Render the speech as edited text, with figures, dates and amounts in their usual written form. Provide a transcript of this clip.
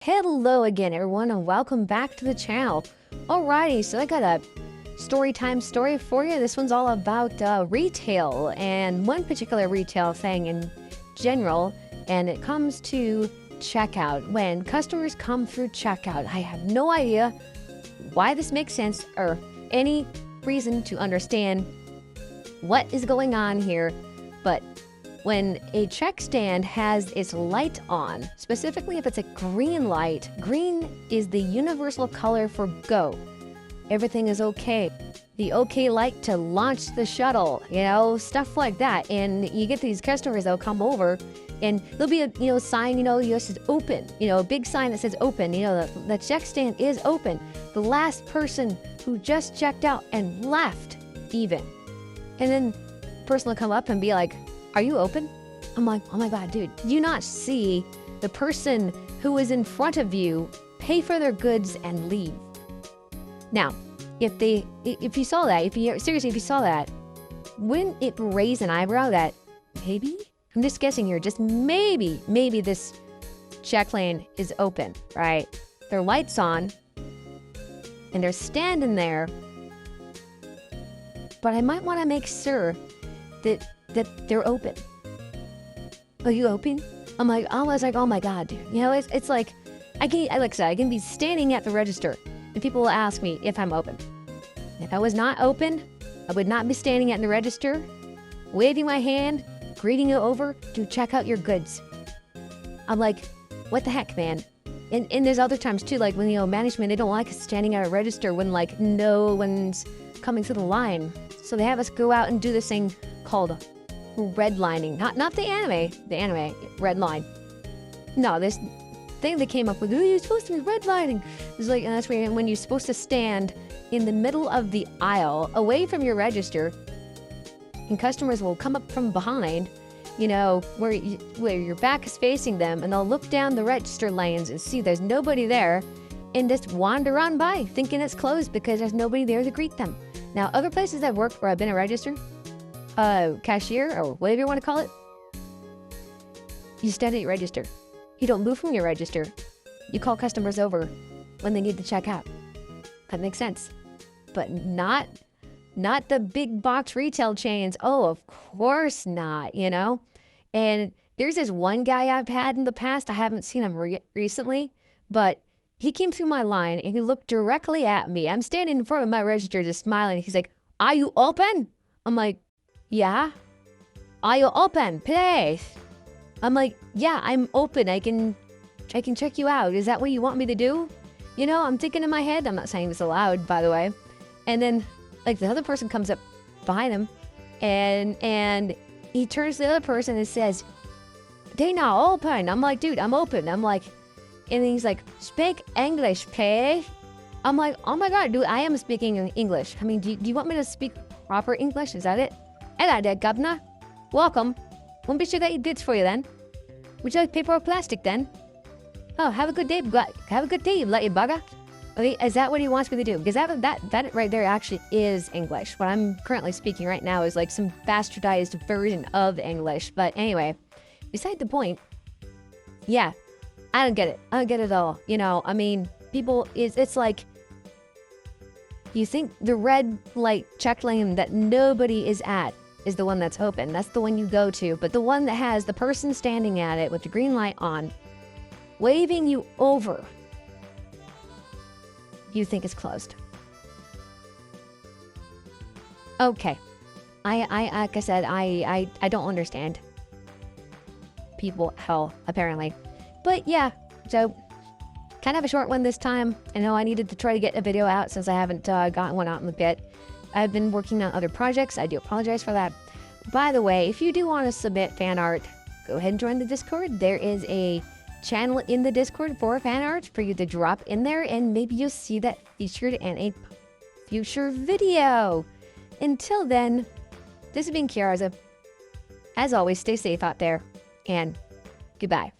Hello again, everyone, and welcome back to the channel. Alrighty, so I got a story time story for you. This one's all about retail, and one particular retail thing in general, and it comes to checkout. When customers come through checkout, I have no idea why this makes sense or any reason to understand what is going on here, but when a check stand has its light on, specifically if it's a green light, green is the universal color for go. Everything is okay. The okay light to launch the shuttle, stuff like that. And you get these customers that'll come over and there'll be a sign, that says open, a big sign that says open, the check stand is open. The last person who just checked out and left even. And then the person will come up and be like, "Are you open?" I'm like, "Oh my God, dude, do you not see the person who is in front of you pay for their goods and leave?" Now, if you saw that, if you saw that, wouldn't it raise an eyebrow that maybe, I'm just guessing here, just maybe this check lane is open, right? Their light's on and they're standing there, but I might want to make sure that they're open. Are you open? I was like, oh my God, dude. It's like, I can be standing at the register and people will ask me if I'm open. If I was not open, I would not be standing at the register, waving my hand, greeting you over to check out your goods. I'm like, what the heck, man? And there's other times too, like when, management, they don't like us standing at a register when like no one's coming through the line. So they have us go out and do this thing called redlining. Not the anime red line. No, this thing they came up with, "Oh, you're supposed to be redlining." It's like, and that's when you're supposed to stand in the middle of the aisle away from your register, and customers will come up from behind, where your back is facing them, and they'll look down the register lanes and see there's nobody there and just wander on by thinking it's closed because there's nobody there to greet them. Now, other places I've worked where I've been a register, cashier, or whatever you want to call it, you stand at your register. You don't move from your register. You call customers over when they need to check out. That makes sense. But not the big box retail chains. Oh, of course not, And there's this one guy I've had in the past. I haven't seen him recently, but he came through my line and he looked directly at me. I'm standing in front of my register just smiling. He's like, "Are you open?" I'm like, "Yeah." "Are you open, please?" I'm like, "Yeah, I'm open. I can check you out. Is that what you want me to do?" I'm thinking in my head. I'm not saying this aloud, by the way. And then like the other person comes up behind him and he turns to the other person and says, "They not open." I'm like, "Dude, I'm open." I'm like, and then he's like, "Speak English, please." I'm like, "Oh my God, dude, I am speaking English. I mean, do you want me to speak proper English? Is that it?" "Hello there, governor. Welcome. Won't be sure that eat goods for you then. Would you like paper or plastic then? Oh, have a good day. Have a good day, you lucky bugger." Okay, is that what he wants me to do? Because that right there actually is English. What I'm currently speaking right now is like some bastardized version of English. But anyway, beside the point, yeah, I don't get it. I don't get it at all. People, it's like, you think the red light check lane that nobody is at is the one that's open. That's the one you go to. But the one that has the person standing at it with the green light on, waving you over, you think it's closed. Okay. Like I said, I don't understand people, hell, apparently. But yeah, so kind of a short one this time. I know I needed to try to get a video out since I haven't gotten one out in a bit. I've been working on other projects. I do apologize for that. By the way, if you do want to submit fan art, go ahead and join the Discord. There is a channel in the Discord for fan art for you to drop in there, and maybe you'll see that featured in a future video. Until then, this has been Kiaraza. As always, stay safe out there, and goodbye.